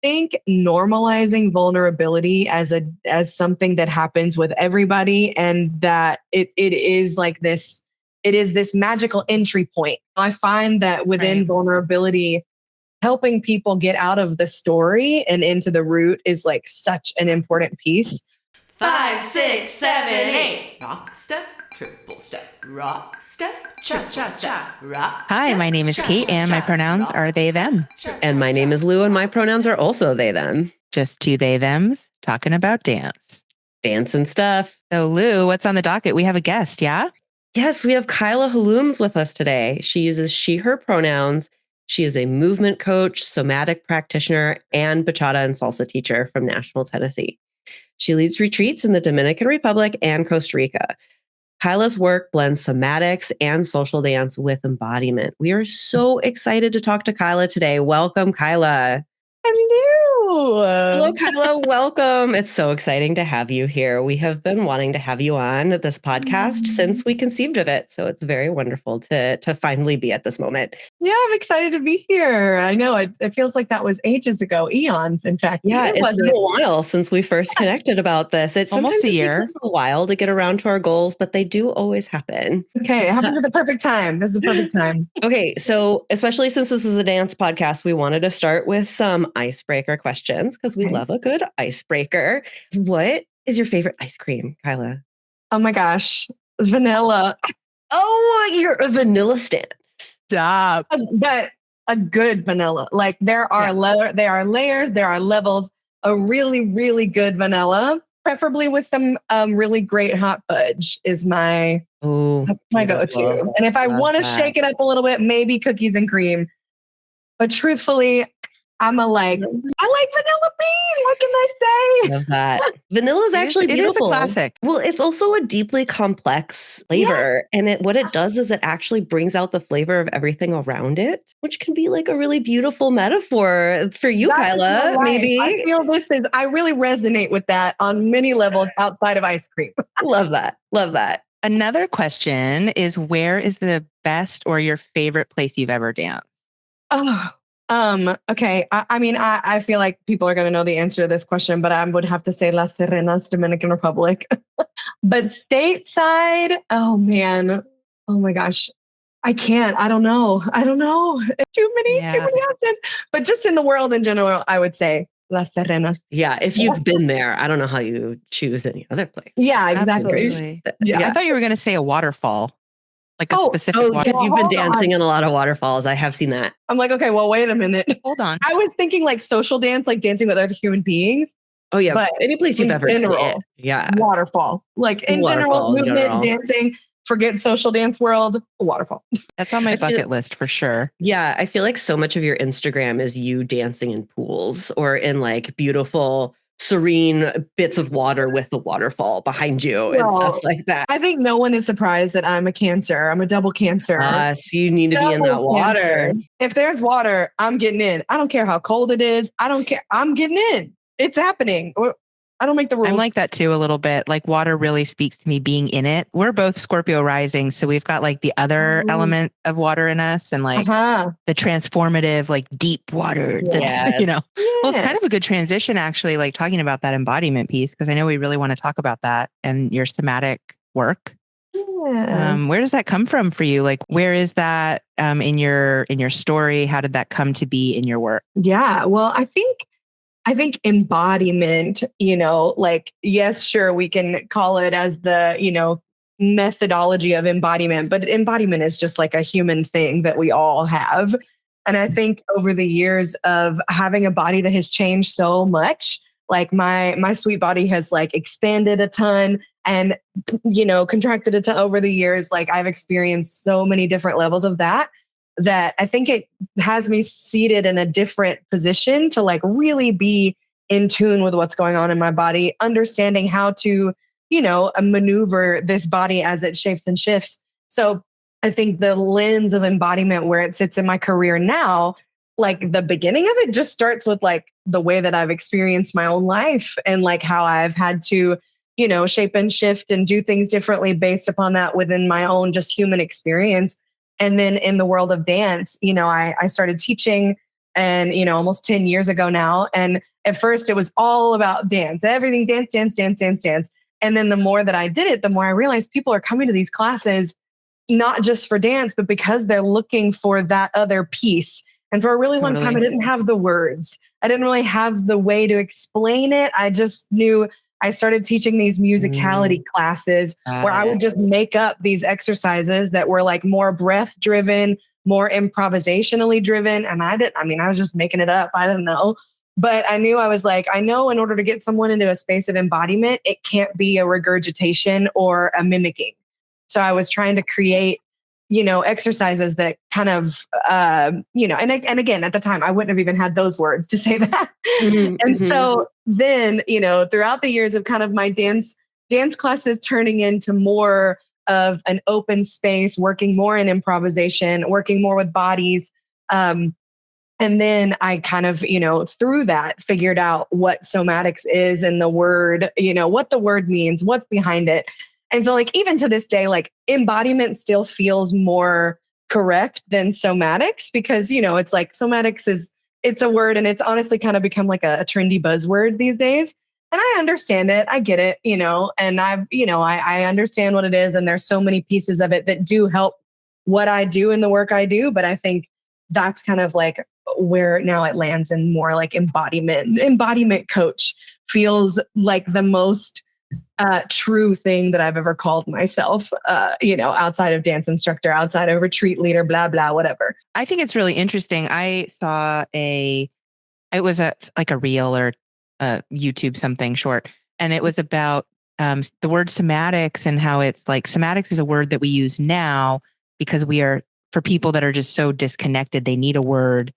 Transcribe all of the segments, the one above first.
think normalizing vulnerability as something that happens with everybody, and that it is this magical entry point. I find that within vulnerability, helping people get out of the story and into the root is like such an important piece. 5, 6, 7, 8. Rock step, triple step, rock step, cha-cha-cha, rock step. Hi, my name is Kate, and my pronouns are they, them. And my name is Lou, and my pronouns are also they, them. Just two they, thems, talking about dance. Dance and stuff. So Lou, what's on the docket? We have a guest, yeah? Yes, we have Kyla Hallums with us today. She uses she, her pronouns. She is a movement coach, somatic practitioner, and bachata and salsa teacher from Nashville, Tennessee. She leads retreats in the Dominican Republic and Costa Rica. Kyla's work blends somatics and social dance with embodiment. We are so excited to talk to Kyla today. Welcome, Kyla. Hello, Kyla. Welcome. It's so exciting to have you here. We have been wanting to have you on this podcast since we conceived of it. So it's very wonderful to finally be at this moment. Yeah, I'm excited to be here. I know it feels like that was ages ago, eons, in fact. Yeah, it's been a while since we first connected about this. It's almost a year. It takes us a while to get around to our goals, but they do always happen. Okay, it happens at the perfect time. This is the perfect time. Okay, so especially since this is a dance podcast, we wanted to start with some icebreaker questions because we love a good icebreaker. What is your favorite ice cream, Kyla? Oh my gosh, vanilla. Oh, you're a vanilla stan. Stop. But a good vanilla. Like there are layers, there are levels. A really, really good vanilla, preferably with some really great hot fudge, is my go-to. And if I want to shake it up a little bit, maybe cookies and cream. But truthfully, I like vanilla bean. What can I say? Love that. Vanilla is actually beautiful. It is a classic. Well, it's also a deeply complex flavor. Yes. And what it does is it actually brings out the flavor of everything around it, which can be like a really beautiful metaphor for you, Kyla. Maybe. I really resonate with that on many levels outside of ice cream. Love that. Love that. Another question is, where is the best or your favorite place you've ever danced? Okay. I feel like people are going to know the answer to this question, but I would have to say Las Terrenas, Dominican Republic. But stateside, oh man, oh my gosh, I can't. I don't know. Too many options. But just in the world in general, I would say Las Terrenas. Yeah, if you've been there, I don't know how you choose any other place. Yeah, exactly. Absolutely. Yeah, I thought you were going to say a waterfall. Like a specific waterfall. Because you've been dancing in a lot of waterfalls. I have seen that. I'm like, okay, well, wait a minute. Hold on. I was thinking like social dance, like dancing with other human beings. Oh, yeah. But any place you've ever been. Yeah. Waterfall. Like in general, movement, dancing, forget social dance world, waterfall. That's on my bucket list for sure. Yeah. I feel like so much of your Instagram is you dancing in pools or in like beautiful, serene bits of water with the waterfall behind you and stuff like that. I think no one is surprised that I'm a Cancer. I'm a double Cancer. So you need to be in that water. Cancer. If there's water, I'm getting in. I don't care how cold it is. I don't care. I'm getting in. It's happening. I don't make the rules. I'm like that too a little bit. Like water really speaks to me being in it. We're both Scorpio rising. So we've got like the other element of water in us and like the transformative, like deep water, Well, it's kind of a good transition actually, like talking about that embodiment piece, because I know we really want to talk about that and your somatic work. Yeah. Where does that come from for you? Like, where is that in your story? How did that come to be in your work? Yeah, well, I think embodiment, like, yes, sure, we can call it as the, methodology of embodiment, but embodiment is just like a human thing that we all have. And I think over the years of having a body that has changed so much, like my sweet body has like expanded a ton and, contracted a ton over the years. Like I've experienced so many different levels of that I think it has me seated in a different position to like really be in tune with what's going on in my body, understanding how to, maneuver this body as it shapes and shifts. So I think the lens of embodiment where it sits in my career now, like the beginning of it just starts with like the way that I've experienced my own life and like how I've had to, shape and shift and do things differently based upon that within my own just human experience. And then in the world of dance, I started teaching and, almost 10 years ago now. And at first it was all about dance, everything dance, dance, dance, dance, dance. And then the more that I did it, the more I realized people are coming to these classes, not just for dance, but because they're looking for that other piece. And for a really long time, I didn't have the words. I didn't really have the way to explain it. I just knew I started teaching these musicality classes where I would just make up these exercises that were like more breath driven, more improvisationally driven. And I was just making it up. I didn't know. But I knew I know in order to get someone into a space of embodiment, it can't be a regurgitation or a mimicking. So I was trying to create, exercises that kind of, and again, at the time, I wouldn't have even had those words to say that. And so then, throughout the years of kind of my dance classes turning into more of an open space, working more in improvisation, working more with bodies. And then I kind of, through that figured out what somatics is and the word, what the word means, what's behind it. And so even to this day, embodiment still feels more correct than somatics because, it's like somatics it's a word and it's honestly kind of become like a trendy buzzword these days. And I understand it. I get it, and I understand what it is. And there's so many pieces of it that do help what I do and the work I do. But I think that's kind of like where now it lands in more like embodiment coach feels like the most true thing that I've ever called myself, outside of dance instructor, outside of retreat leader, blah, blah, whatever. I think it's really interesting. I saw it was a reel or a YouTube something short, and it was about the word somatics and how it's like somatics is a word that we use now because we are, for people that are just so disconnected, they need a word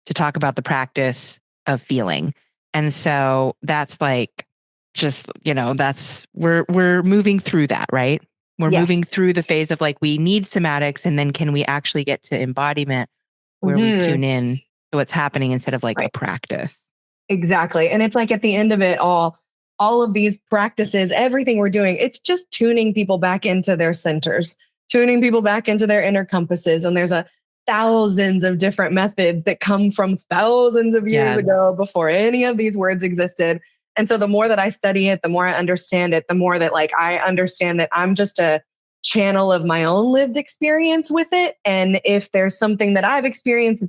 to talk about the practice of feeling. And so that's like, just, we're moving through that, right? We're moving through the phase of like, we need somatics. And then can we actually get to embodiment where we tune in to what's happening instead of like a practice? Exactly. And it's like at the end of it all of these practices, everything we're doing, it's just tuning people back into their centers, tuning people back into their inner compasses. And there's thousands of different methods that come from thousands of years ago before any of these words existed. And so the more that I study it, the more I understand it, the more that I understand that I'm just a channel of my own lived experience with it. And if there's something that I've experienced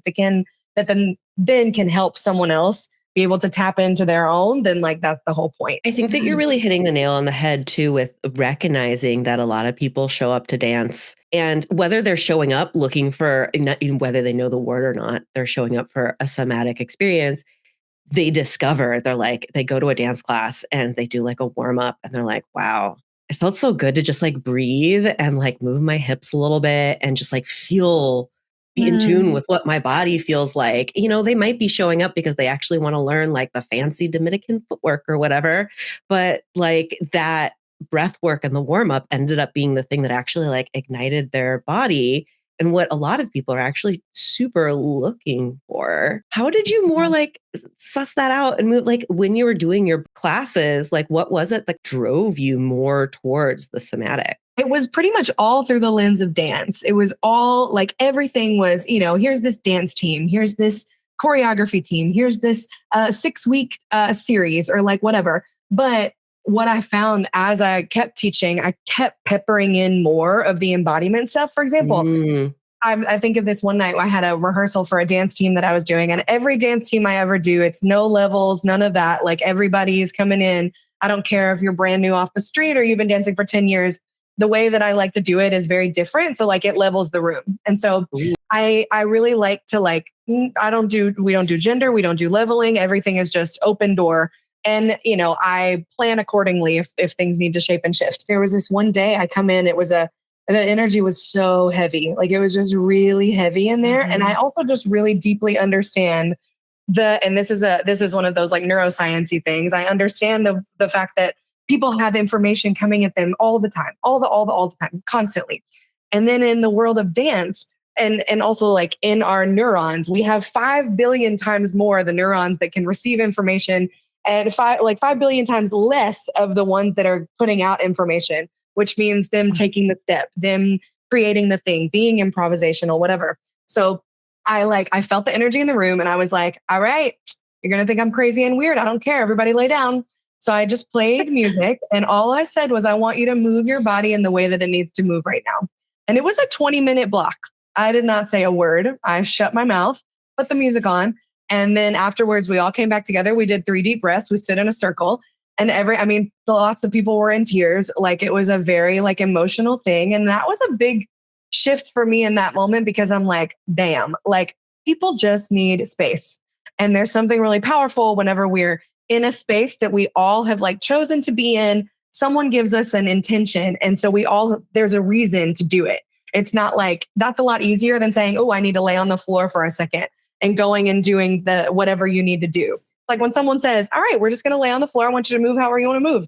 that then can help someone else be able to tap into their own, then that's the whole point. I think that you're really hitting the nail on the head too, with recognizing that a lot of people show up to dance, and whether they're showing up looking for, not even whether they know the word or not, they're showing up for a somatic experience. They discover, they go to a dance class and they do a warm up and they're like, wow, it felt so good to just breathe and move my hips a little bit and just be in tune with what my body feels like. They might be showing up because they actually want to learn the fancy Dominican footwork or whatever, but that breath work and the warm up ended up being the thing that actually ignited their body. And what a lot of people are actually super looking for. How did you more suss that out and move, when you were doing your classes, what was it that drove you more towards the somatic? It was pretty much all through the lens of dance. It was all everything was, here's this dance team, here's this choreography team, here's this 6-week series or whatever. But what I found as I kept teaching, I kept peppering in more of the embodiment stuff. For example, I think of this one night I had a rehearsal for a dance team that I was doing, and every dance team I ever do, it's no levels, none of that. Everybody's coming in. I don't care if you're brand new off the street or you've been dancing for 10 years. The way that I like to do it is very different. So it levels the room. And so I really like to we don't do gender. We don't do leveling. Everything is just open door. And, I plan accordingly if things need to shape and shift. There was this one day I come in, the energy was so heavy. It was just really heavy in there. And I also just really deeply understand and this is one of those neuroscience-y things. I understand the fact that people have information coming at them all the time, all the time, constantly. And then in the world of dance, and also in our neurons, we have 5 billion times more the neurons that can receive information, and 5 billion times less of the ones that are putting out information, which means them taking the step, them creating the thing, being improvisational, whatever. So I felt the energy in the room and I was like, all right, you're going to think I'm crazy and weird. I don't care. Everybody lay down. So I just played music and all I said was, I want you to move your body in the way that it needs to move right now. And it was a 20-minute block. I did not say a word. I shut my mouth, put the music on. And then afterwards, we all came back together. We did 3 deep breaths. We stood in a circle and lots of people were in tears. Like it was a very like emotional thing. And that was a big shift for me in that moment because I'm like, damn, like people just need space. And there's something really powerful whenever we're in a space that we all have like chosen to be in. Someone gives us an intention. And so there's a reason to do it. It's not like that's a lot easier than saying, oh, I need to lay on the floor for a second and going and doing the whatever you need to do. Like when someone says, all right, we're just going to lay on the floor. I want you to move however you want to move.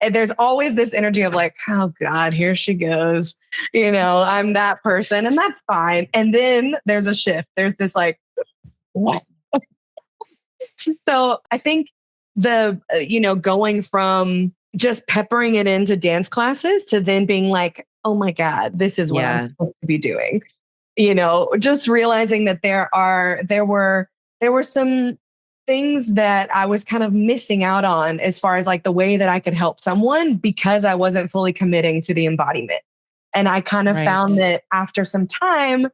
And there's always this energy of like, oh God, here she goes. I'm that person and that's fine. And then there's a shift. There's this like, what? So I think going from just peppering it into dance classes to then being like, oh my God, this is what I'm supposed to be doing. Just realizing that there were some things that I was kind of missing out on as far as like the way that I could help someone because I wasn't fully committing to the embodiment. And I kind of found that after some time,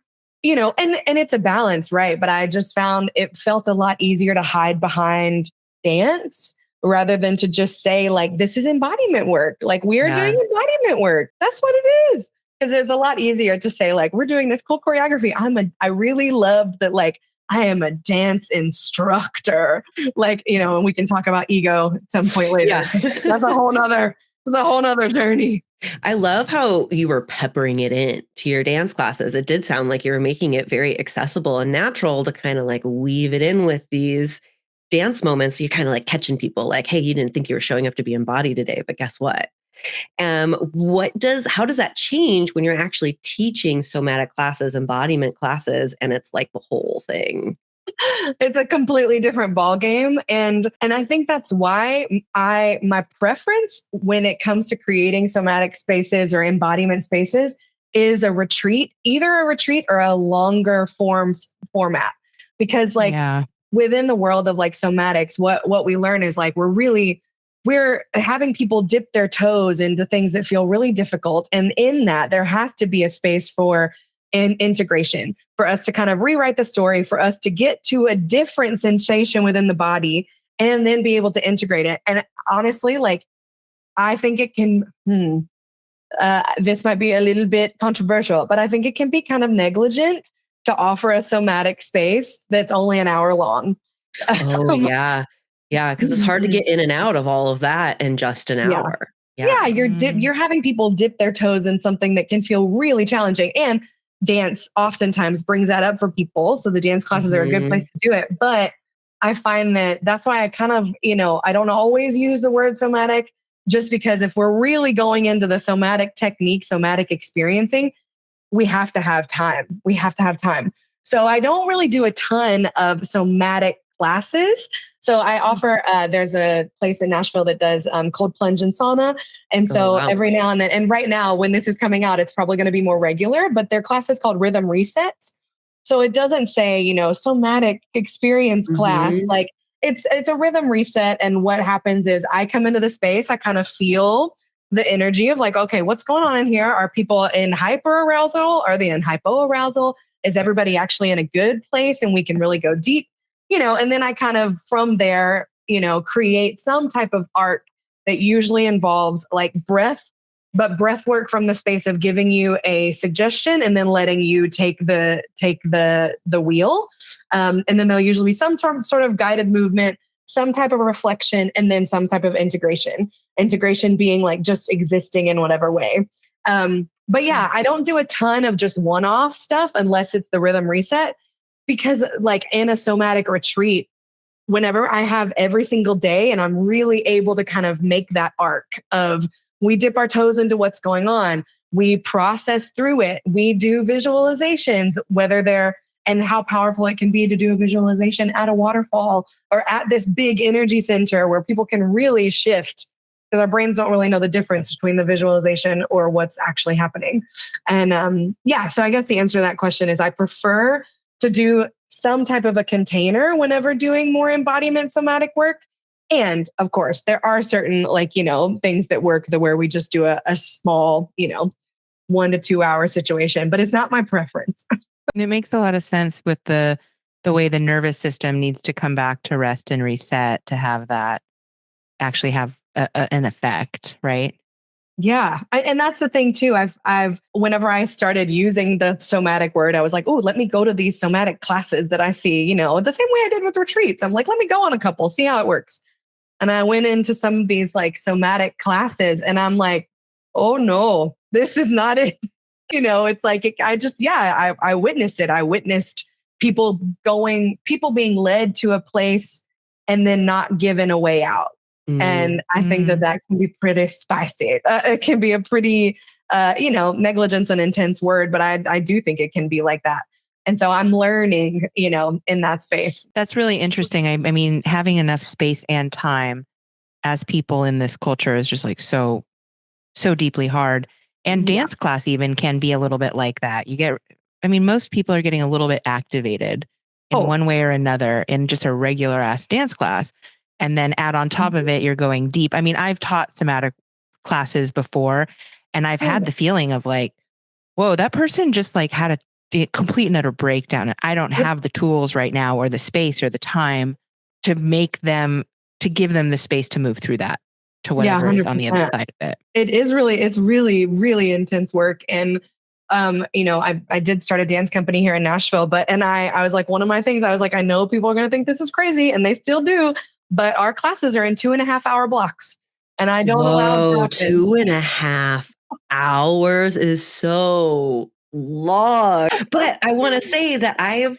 and it's a balance, right? But I just found it felt a lot easier to hide behind dance rather than to just say like, this is embodiment work. Like we're doing embodiment work. That's what it is. Because it's a lot easier to say like, we're doing this cool choreography. I really love that. Like I am a dance instructor. Like, and we can talk about ego at some point later. Yeah. That's a whole nother journey. I love how you were peppering it in to your dance classes. It did sound like you were making it very accessible and natural to kind of like weave it in with these dance moments. You're kind of like catching people like, hey, you didn't think you were showing up to be embodied today, but guess what? How does that change when you're actually teaching somatic classes, embodiment classes, and it's like the whole thing? It's a completely different ballgame. And I think that's why my preference when it comes to creating somatic spaces or embodiment spaces is a retreat, either a retreat or a longer format. Because within the world of like somatics, what we learn is like, we're having people dip their toes into things that feel really difficult. And in that, there has to be a space for integration, for us to kind of rewrite the story, for us to get to a different sensation within the body and then be able to integrate it. And honestly, like, I think it can, this might be a little bit controversial, but I think it can be kind of negligent to offer a somatic space that's only an hour long. Oh, yeah. Yeah, because it's hard to get in and out of all of that in just an hour. Yeah, you're having people dip their toes in something that can feel really challenging. And dance oftentimes brings that up for people. So the dance classes are a good place to do it. But I find that's why I kind of, I don't always use the word somatic, just because if we're really going into the somatic technique, somatic experiencing, we have to have time. So I don't really do a ton of somatic classes. So I offer, there's a place in Nashville that does cold plunge and sauna. And so every now and then, and right now when this is coming out, it's probably going to be more regular, but their class is called Rhythm Resets. So it doesn't say, somatic experience class, like it's a rhythm reset. And what happens is I come into the space, I kind of feel the energy of like, okay, what's going on in here? Are people in hyper arousal? Are they in hypo arousal? Is everybody actually in a good place? And we can really go deep. And then I kind of from there, create some type of art that usually involves like breath, but breath work from the space of giving you a suggestion and then letting you take the wheel. And then there'll usually be some sort of guided movement, some type of reflection, and then some type of integration. Integration being like just existing in whatever way. But yeah, I don't do a ton of just one-off stuff unless it's the rhythm reset. Because like in a somatic retreat, whenever I have every single day and I'm really able to kind of make that arc of we dip our toes into what's going on, we process through it, we do visualizations, and how powerful it can be to do a visualization at a waterfall or at this big energy center where people can really shift because our brains don't really know the difference between the visualization or what's actually happening. And so I guess the answer to that question is I prefer to do some type of a container whenever doing more embodiment somatic work. And of course, there are certain things that work where we just do a small, 1 to 2 hour situation, but it's not my preference. It makes a lot of sense with the way the nervous system needs to come back to rest and reset to have that actually have an effect, right? Yeah. And that's the thing too. Whenever I started using the somatic word, I was like, oh, let me go to these somatic classes that I see, the same way I did with retreats. I'm like, let me go on a couple, see how it works. And I went into some of these like classes and I'm like, oh no, this is not it. It's like, I witnessed it. I witnessed people being led to a place and then not given a way out. And I think that can be pretty spicy. It can be a pretty, negligence and intense word, but I do think it can be like that. And so I'm learning, in that space. That's really interesting. I mean, having enough space and time as people in this culture is just like so deeply hard. And dance class even can be a little bit like that. Most people are getting a little bit activated in one way or another in just a regular ass dance class. And then add on top of it, you're going deep. I mean, I've taught somatic classes before, and I've had the feeling of like, whoa, that person just like had a complete and utter breakdown. And I don't have the tools right now or the space or the time to give them the space to move through that to whatever is on the other side of it. It's really, really intense work. And, I did start a dance company here in Nashville, and I was like, one of my things, I was like, I know people are going to think this is crazy, and they still do. But our classes are in 2.5 hour blocks. And I don't allow 2.5 hours is so long. But I want to say that I have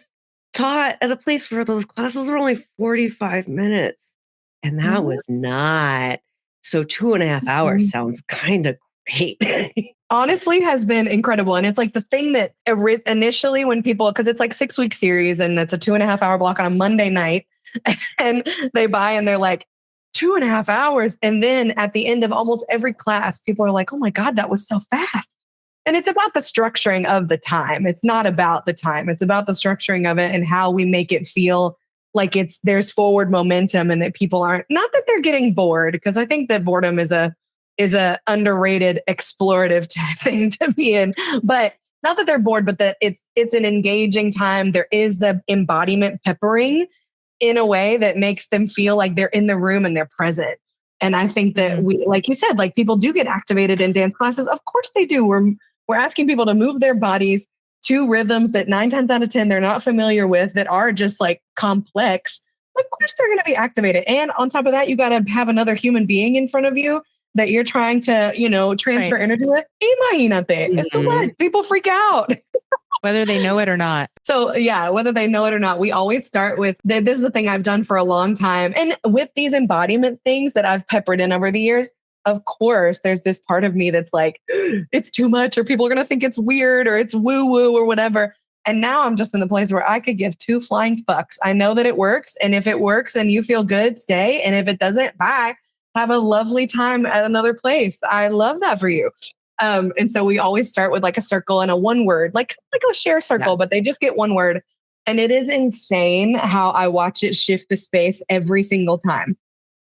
taught at a place where those classes were only 45 minutes. And that was not. So 2.5 hours sounds kind of great. Honestly has been incredible. And it's like the thing that initially when people, because it's like 6-week series and it's a 2.5 hour block on a Monday night, and they buy and they're like 2.5 hours. And then at the end of almost every class, people are like, oh my God, that was so fast. And it's about the structuring of the time. It's not about the time. It's about the structuring of it and how we make it feel like there's forward momentum and that people aren't, not that they're getting bored, because I think that boredom is a underrated explorative thing to be in, but not that they're bored, but that it's an engaging time. There is the embodiment peppering in a way that makes them feel like they're in the room and they're present. And I think that we, like you said, like people do get activated in dance classes. Of course they do. We're asking people to move their bodies to rhythms that 9 times out of 10 they're not familiar with, that are just like complex. Of course they're going to be activated. And on top of that, you got to have another human being in front of you that you're trying to, transfer energy with. Imagínate. It's too much. People freak out. Whether they know it or not. So yeah, whether they know it or not, we always start with, this is a thing I've done for a long time. And with these embodiment things that I've peppered in over the years, of course, there's this part of me that's like, it's too much, or people are going to think it's weird, or it's woo woo or whatever. And now I'm just in the place where I could give 2 flying fucks. I know that it works. And if it works and you feel good, stay. And if it doesn't, bye. Have a lovely time at another place. I love that for you. And so we always start with like a circle and a one word, like a share circle, but they just get one word. And it is insane how I watch it shift the space every single time.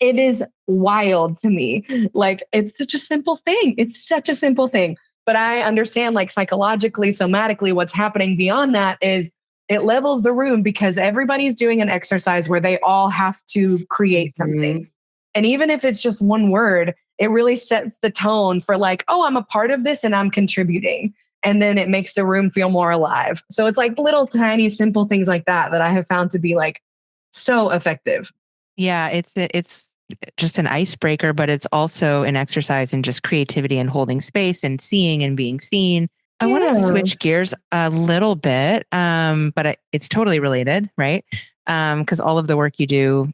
It is wild to me. Like, it's such a simple thing. It's such a simple thing. But I understand, like, psychologically, somatically, what's happening beyond that is it levels the room because everybody's doing an exercise where they all have to create something. And even if it's just one word, it really sets the tone for like, oh, I'm a part of this and I'm contributing. And then it makes the room feel more alive. So it's like little tiny simple things like that I have found to be like so effective. Yeah, it's just an icebreaker, but it's also an exercise in just creativity and holding space and seeing and being seen. I want to switch gears a little bit, but it's totally related, right? Because all of the work you do,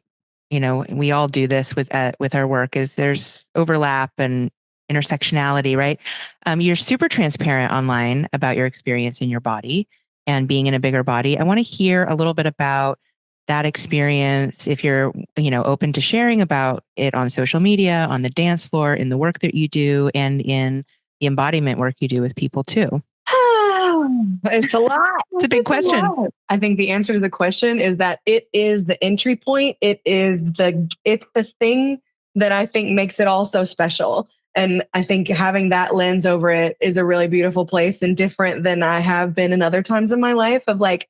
we all do this with our work, is there's overlap and intersectionality, right? You're super transparent online about your experience in your body and being in a bigger body. I want to hear a little bit about that experience, if you're, open to sharing about it on social media, on the dance floor, in the work that you do, and in the embodiment work you do with people too. It's a lot. It's a big question. I think the answer to the question is that it is the entry point. It's the thing that I think makes it all so special. And I think having that lens over it is a really beautiful place and different than I have been in other times in my life of like,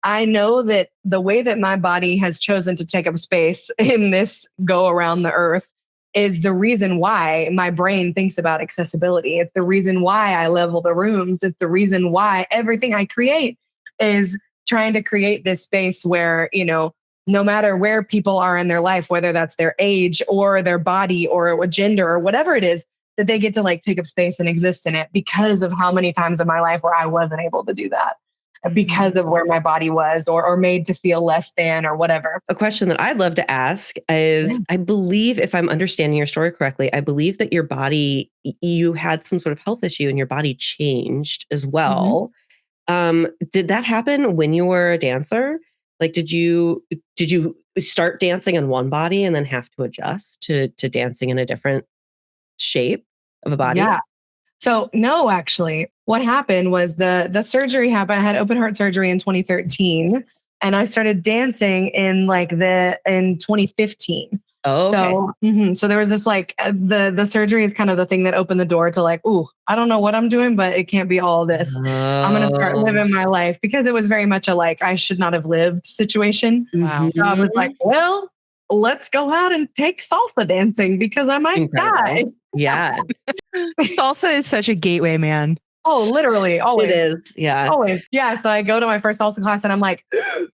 I know that the way that my body has chosen to take up space in this go around the earth is the reason why my brain thinks about accessibility. It's the reason why I level the rooms. It's the reason why everything I create is trying to create this space where, no matter where people are in their life, whether that's their age or their body or gender or whatever it is, that they get to like take up space and exist in it because of how many times in my life where I wasn't able to do that. Because of where my body was or made to feel less than or whatever. A question that I'd love to ask is, I believe, if I'm understanding your story correctly, I believe that your body, you had some sort of health issue and your body changed as well. Did that happen when you were a dancer? Like, did you start dancing in one body and then have to adjust to dancing in a different shape of a body? Yeah. So no, actually, what happened was the surgery happened. I had open heart surgery in 2013, and I started dancing in 2015. Oh, okay. So there was this like the surgery is kind of the thing that opened the door to like, ooh, I don't know what I'm doing, but it can't be all this. I'm going to start living my life, because it was very much a like I should not have lived situation. Wow. So I was like, well, let's go out and take salsa dancing because I might die. Yeah. Salsa is such a gateway, man. Oh, literally. Always. It is. Yeah. Always. Yeah. So I go to my first salsa class and I'm like,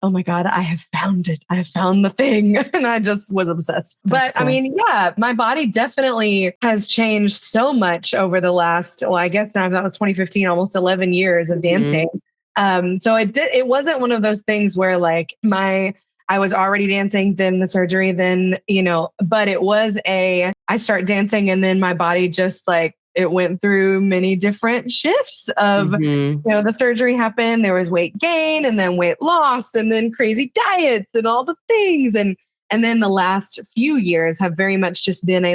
oh my God, I have found it. I have found the thing. And I just was obsessed. But cool. I mean, yeah, my body definitely has changed so much over the last, I guess now that was 2015, almost 11 years of dancing. So it wasn't one of those things where like I was already dancing, then the surgery, then, but it was I start dancing and then my body just like, it went through many different shifts of, the surgery happened, there was weight gain and then weight loss and then crazy diets and all the things. And then the last few years have very much just been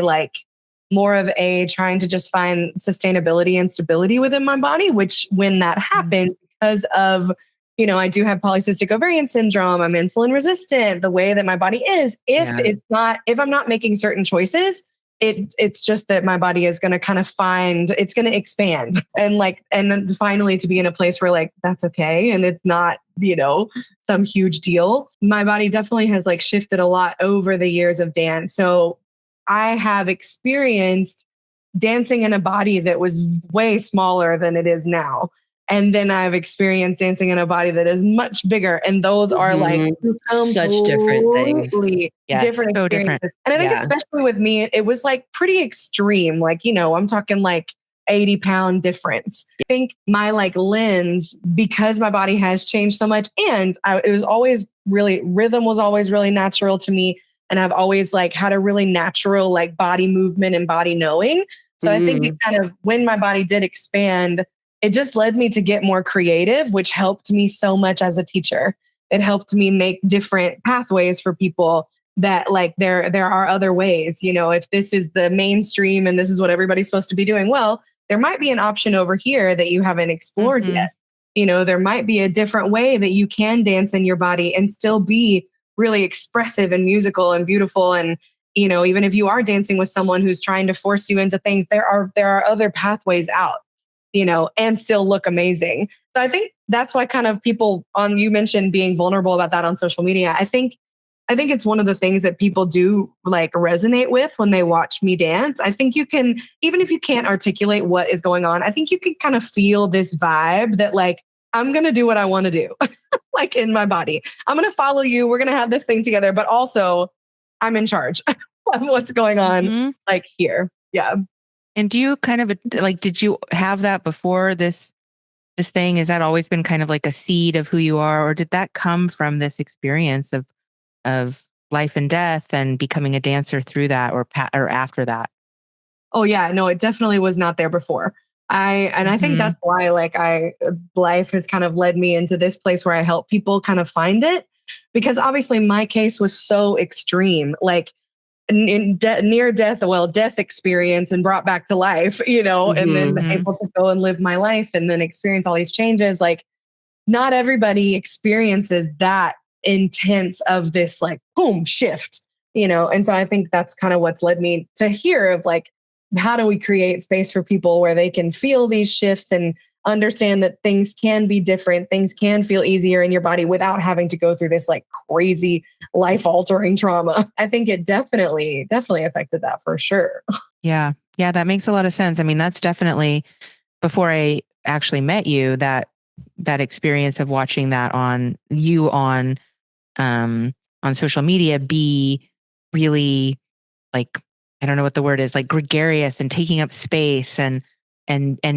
more of a trying to just find sustainability and stability within my body, which when that happened, because of I do have polycystic ovarian syndrome. I'm insulin resistant. The way that my body is, if I'm not making certain choices, it's just that my body is going to kind of it's going to expand and then finally to be in a place where that's okay. And it's not, some huge deal. My body definitely has shifted a lot over the years of dance. So I have experienced dancing in a body that was way smaller than it is now. And then I've experienced dancing in a body that is much bigger. And those are such different things. Yes. Different so experiences. Different. And I think especially with me, it was pretty extreme. I'm talking 80-pound difference. I think my lens, because my body has changed so much, and it was always rhythm was always really natural to me. And I've always had a really natural body movement and body knowing. So I think it kind of, when my body did expand, it just led me to get more creative, which helped me so much as a teacher. It helped me make different pathways for people that there are other ways. If this is the mainstream and this is what everybody's supposed to be doing, well, there might be an option over here that you haven't explored yet. There might be a different way that you can dance in your body and still be really expressive and musical and beautiful. And, even if you are dancing with someone who's trying to force you into things, there are other pathways out. And still look amazing. So I think that's why kind of people you mentioned being vulnerable about that on social media. I think it's one of the things that people do resonate with when they watch me dance. I think you can, even if you can't articulate what is going on, I think you can kind of feel this vibe that I'm going to do what I want to do, in my body. I'm going to follow you. We're going to have this thing together, but also I'm in charge of what's going on here. Yeah. And do you kind of did you have that before this thing? Has that always been kind of a seed of who you are, or did that come from this experience of life and death and becoming a dancer through that, or after that? Oh yeah, no, it definitely was not there before. I think that's why life has kind of led me into this place where I help people kind of find it, because obviously my case was so extreme. near death, death experience and brought back to life, and then able to go and live my life and then experience all these changes. Like, not everybody experiences that intense of this like boom shift, and so I think that's kind of what's led me to hear of like, how do we create space for people where they can feel these shifts and understand that things can be different, things can feel easier in your body without having to go through this like crazy life altering trauma. I think it definitely affected that for sure. Yeah, that makes a lot of sense. I mean, that's definitely, before I actually met you, that experience of watching that on social media be really like, I don't know what the word is, like gregarious and taking up space and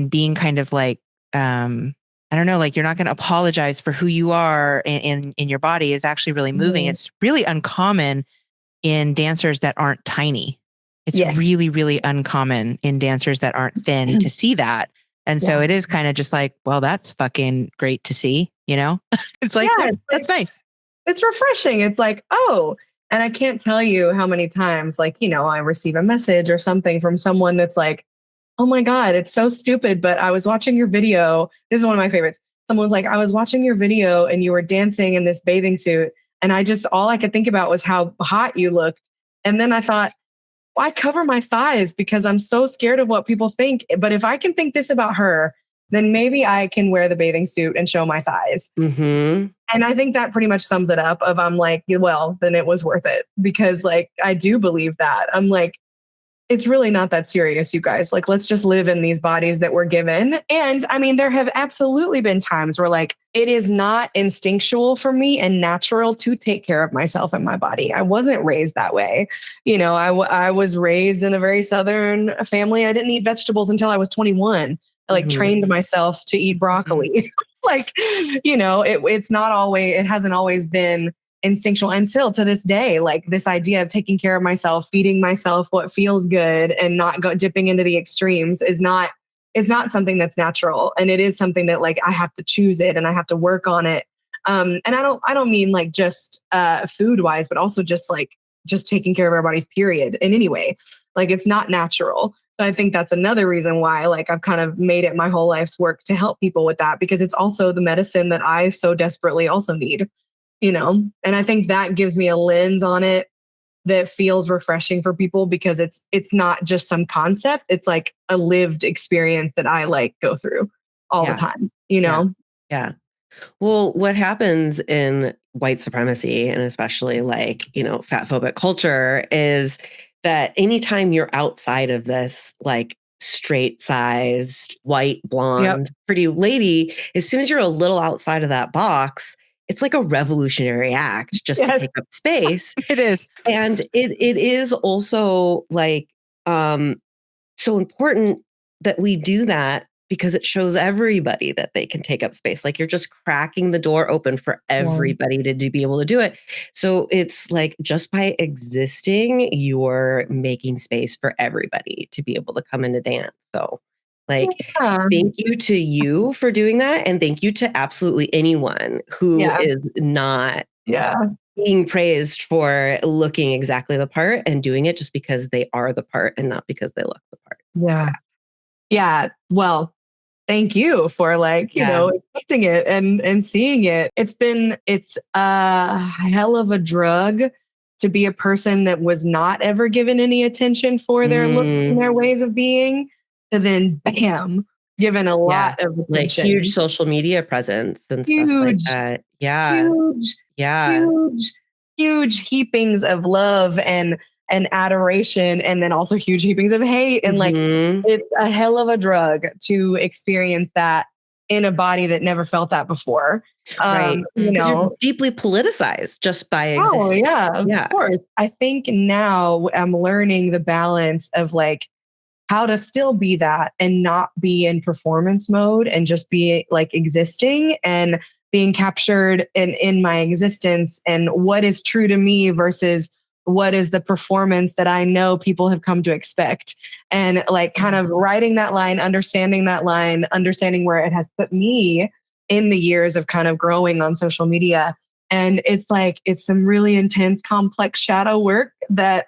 being kind of like, I don't know, like you're not going to apologize for who you are in your body is actually really moving. It's really uncommon in dancers that aren't tiny. It's really, really uncommon in dancers that aren't thin to see that. And so it is kind of just like, well, that's fucking great to see, It's like, that's nice. It's refreshing. It's like, oh, and I can't tell you how many times, like, I receive a message or something from someone that's like, oh my God, it's so stupid, but I was watching your video. This is one of my favorites. Someone's like, I was watching your video and you were dancing in this bathing suit. And all I could think about was how hot you looked. And then I thought, well, I cover my thighs because I'm so scared of what people think. But if I can think this about her, then maybe I can wear the bathing suit and show my thighs. Mm-hmm. And I think that pretty much sums it up of, I'm like, well, then it was worth it, because like, I do believe that. I'm like, it's really not that serious, you guys. Like, let's just live in these bodies that we're given. And I mean, there have absolutely been times where like, it is not instinctual for me and natural to take care of myself and my body. I wasn't raised that way. I was raised in a very Southern family. I didn't eat vegetables until I was 21. I like trained myself to eat broccoli. Like, it hasn't always been instinctual until to this day. Like, this idea of taking care of myself, feeding myself what feels good and not dipping into the extremes it's not something that's natural. And it is something that like, I have to choose it and I have to work on it. And I don't mean like just food wise, but also just taking care of our bodies, period, in any way. Like, it's not natural. So I think that's another reason why like I've kind of made it my whole life's work to help people with that, because it's also the medicine that I so desperately also need. And I think that gives me a lens on it that feels refreshing for people, because it's not just some concept. It's like a lived experience that I like go through all the time, Yeah. Well, what happens in white supremacy and especially like, fat phobic culture is that anytime you're outside of this, like straight sized, white, blonde, pretty lady, as soon as you're a little outside of that box, it's like a revolutionary act just to take up space. It is. And it is also like so important that we do that, because it shows everybody that they can take up space. Like, you're just cracking the door open for everybody to be able to do it. So it's like, just by existing, you're making space for everybody to be able to come in to dance. So like, thank you to you for doing that. And thank you to absolutely anyone who is not being praised for looking exactly the part and doing it just because they are the part and not because they look the part. Yeah. Well, thank you for accepting it and seeing it. It's a hell of a drug to be a person that was not ever given any attention for their look and their ways of being, to then bam, given a lot of attention. Like huge social media presence and stuff like that. Yeah. Huge heapings of love and adoration, and then also huge heapings of hate. And like, it's a hell of a drug to experience that in a body that never felt that before. Right. Because you're deeply politicized just by existing. Of course. I think now I'm learning the balance of like how to still be that and not be in performance mode and just be like existing and being captured in my existence, and what is true to me versus what is the performance that I know people have come to expect, and like kind of writing that line, understanding where it has put me in the years of kind of growing on social media, And it's like, it's some really intense, complex shadow work that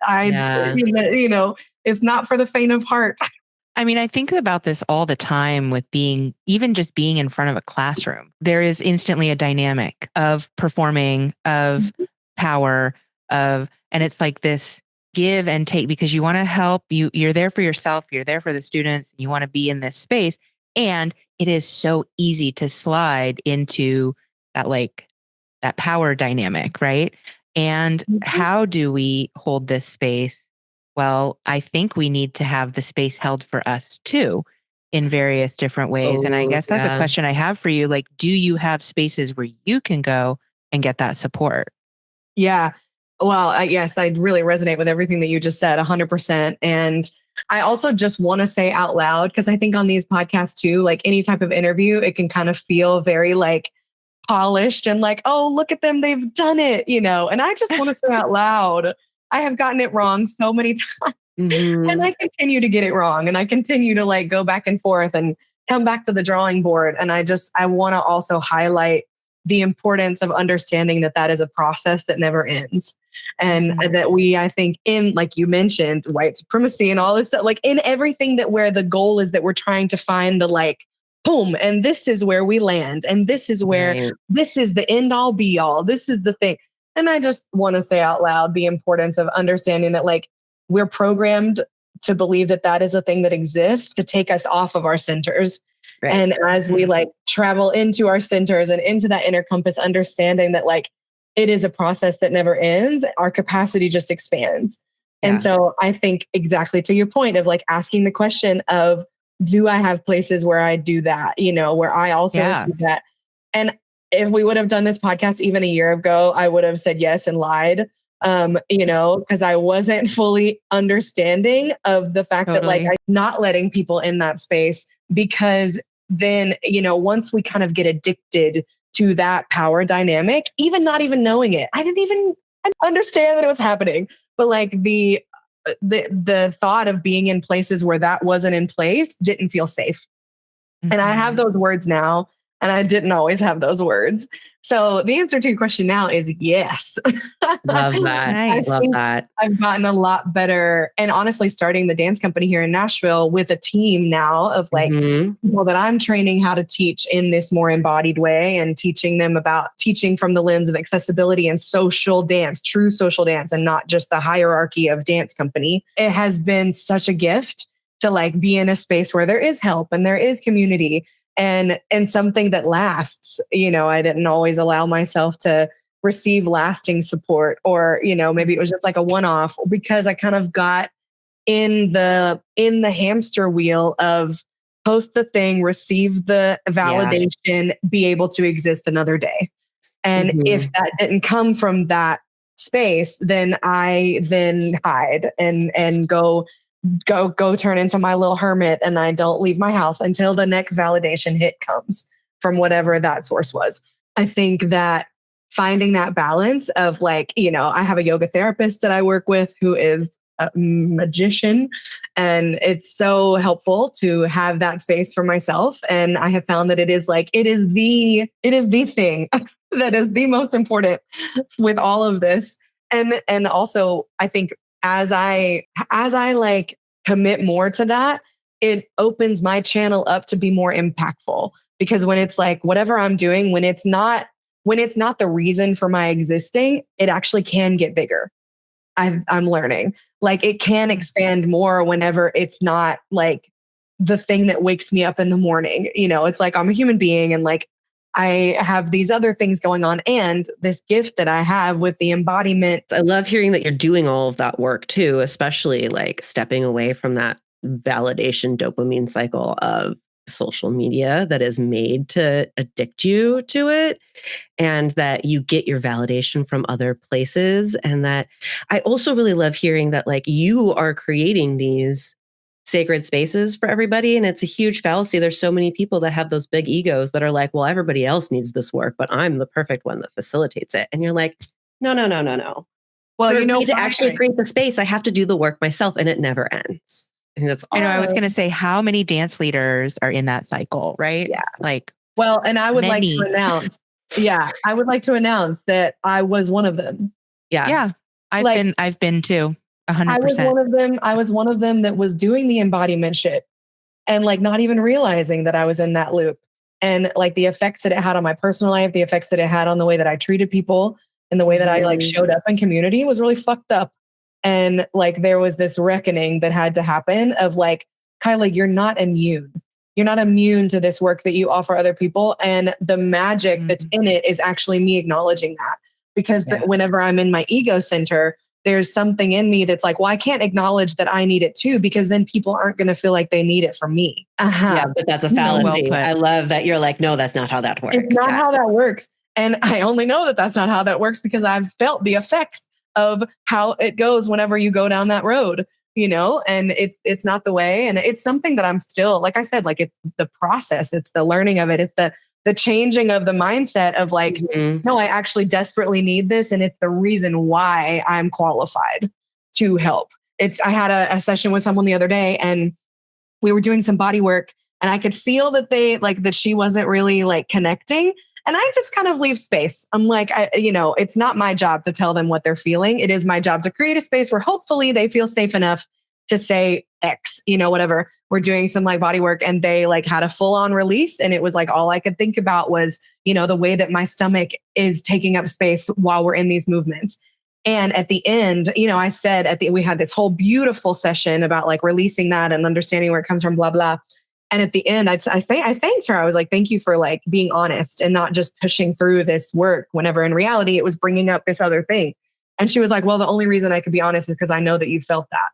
it's not for the faint of heart. I mean, I think about this all the time with even just being in front of a classroom. There is instantly a dynamic of performing, of power, and it's like this give and take, because you want to help, you're there for yourself, you're there for the students, you want to be in this space. And it is so easy to slide into that power dynamic, right? And how do we hold this space? Well, I think we need to have the space held for us too in various different ways. And I guess that's a question I have for you. Like, do you have spaces where you can go and get that support? Yeah. Well, yes, I really resonate with everything that you just said, 100%. And I also just want to say out loud, because I think on these podcasts too, like any type of interview, it can kind of feel very like polished and like, oh, look at them, they've done it, And I just want to say out loud, I have gotten it wrong so many times. And I continue to get it wrong. And I continue to like go back and forth and come back to the drawing board. And I want to also highlight the importance of understanding that is a process that never ends. And that I think in, like you mentioned, white supremacy and all this stuff, like in everything where the goal is that we're trying to find the like, boom, and this is where we land. And this is where this is the end all be all. This is the thing. And I just want to say out loud the importance of understanding that like we're programmed to believe that is a thing that exists to take us off of our centers. Right. And as we like travel into our centers and into that inner compass, understanding that like it is a process that never ends, our capacity just expands. Yeah. And so I think exactly to your point of like asking the question of, do I have places where I do that, where I also see that? And if we would have done this podcast even a year ago, I would have said yes and lied, because I wasn't fully understanding of the fact that like I'm not letting people in that space, because then, once we kind of get addicted to that power dynamic, even not even knowing it, I didn't even understand that it was happening. But like the thought of being in places where that wasn't in place didn't feel safe. And I have those words now, and I didn't always have those words. So the answer to your question now is yes. Love that. Love that. I've gotten a lot better. And honestly, starting the dance company here in Nashville with a team now of like people that I'm training how to teach in this more embodied way, and teaching them about teaching from the lens of accessibility and social dance, true social dance, and not just the hierarchy of dance company. It has been such a gift to like be in a space where there is help and there is community. And something that lasts. I didn't always allow myself to receive lasting support, or, maybe it was just like a one-off, because I kind of got in the hamster wheel of post the thing, receive the validation, be able to exist another day. And if that didn't come from that space, then I hide and go turn into my little hermit, and I don't leave my house until the next validation hit comes from whatever that source was. I think that finding that balance of like, I have a yoga therapist that I work with who is a magician, and it's so helpful to have that space for myself. And I have found that it is the thing that is the most important with all of this. And also I think as I like commit more to that, it opens my channel up to be more impactful. Because when it's like whatever I'm doing, when it's not the reason for my existing, it actually can get bigger. I'm learning like it can expand more whenever it's not like the thing that wakes me up in the morning. It's like I'm a human being, and like I have these other things going on, and this gift that I have with the embodiment. I love hearing that you're doing all of that work too, especially like stepping away from that validation dopamine cycle of social media that is made to addict you to it, and that you get your validation from other places. And that I also really love hearing that like you are creating these sacred spaces for everybody. And it's a huge fallacy. There's so many people that have those big egos that are like, well, everybody else needs this work, but I'm the perfect one that facilitates it. And you're like, no. Well, for me to actually create the space, I have to do the work myself, and it never ends. And that's all. I was going to say, how many dance leaders are in that cycle, right? Yeah. Like, well, and I would like to announce Yeah, I would like to announce that I was one of them. Yeah. I've been too. 100%. I was one of them. I was one of them that was doing the embodiment shit and like not even realizing that I was in that loop, and like the effects that it had on my personal life, the effects that it had on the way that I treated people and the way that I like showed up in community was really fucked up. And like there was this reckoning that had to happen of like, Kyla, you're not immune. You're not immune to this work that you offer other people. And the magic that's in it is actually me acknowledging that. Because whenever I'm in my ego center, there's something in me that's like, well, I can't acknowledge that I need it too, because then people aren't going to feel like they need it from me. Yeah, but that's a fallacy. I love that you're like, no, that's not how that works. It's not how that works. And I only know that that's not how that works because I've felt the effects of how it goes whenever you go down that road, you know, and it's not the way. And it's something that I'm still, like I said, like it's the process, it's the learning of it. It's the changing of the mindset of like, no, I actually desperately need this. And it's the reason why I'm qualified to help. I had a session with someone the other day and we were doing some body work and I could feel that that she wasn't really like connecting. And I just kind of leave space. I'm like, it's not my job to tell them what they're feeling. It is my job to create a space where hopefully they feel safe enough to say X, whatever. We're doing some like body work and they like had a full on release. And it was like, all I could think about was, the way that my stomach is taking up space while we're in these movements. And at the end, I said we had this whole beautiful session about like releasing that and understanding where it comes from, blah, blah. And at the end, I thanked her. I was like, thank you for like being honest and not just pushing through this work whenever in reality it was bringing up this other thing. And she was like, well, the only reason I could be honest is because I know that you felt that.